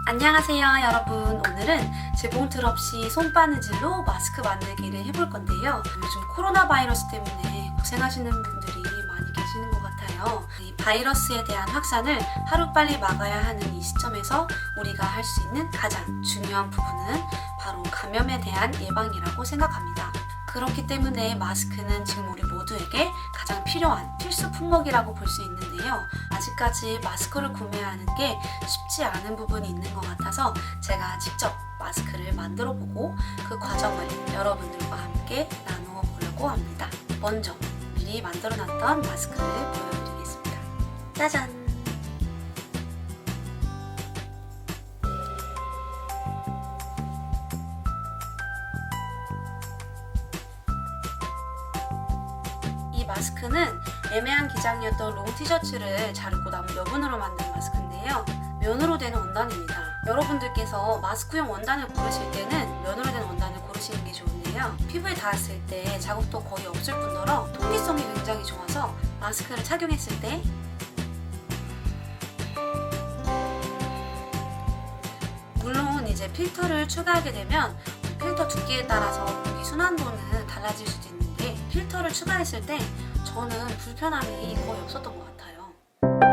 안녕하세요 여러분. 오늘은 재봉틀 없이 손바느질로 마스크 만들기를 해볼 건데요. 요즘 코로나 바이러스 때문에 고생하시는 분들이 많이 계시는 것 같아요. 이 바이러스에 대한 확산을 하루빨리 막아야 하는 이 시점에서 우리가 할 수 있는 가장 중요한 부분은 바로 감염에 대한 예방이라고 생각합니다. 그렇기 때문에 마스크는 지금 우리 모두에게 가장 필요한 필수 품목이라고 볼 수 있는데요. 아직까지 마스크를 구매하는 게 쉽지 않은 부분이 있는 것 같아서 제가 직접 마스크를 만들어 보고 그 과정을 여러분들과 함께 나누어 보려고 합니다. 먼저 미리 만들어 놨던 마스크를 보여드리겠습니다. 짜잔! 이 마스크는 애매한 기장이었던 롱 티셔츠를 자르고 남은 여분으로 만든 마스크인데요. 면으로 된 원단입니다. 여러분들께서 마스크용 원단을 고르실 때는 면으로 된 원단을 고르시는 게 좋은데요. 피부에 닿았을 때 자국도 거의 없을 뿐더러 통기성이 굉장히 좋아서 마스크를 착용했을 때 물론 이제 필터를 추가하게 되면 필터 두께에 따라서 공기 순환도는 달라질 수도 있는데 필터를 추가했을 때 저는 불편함이 거의 없었던 것 같아요.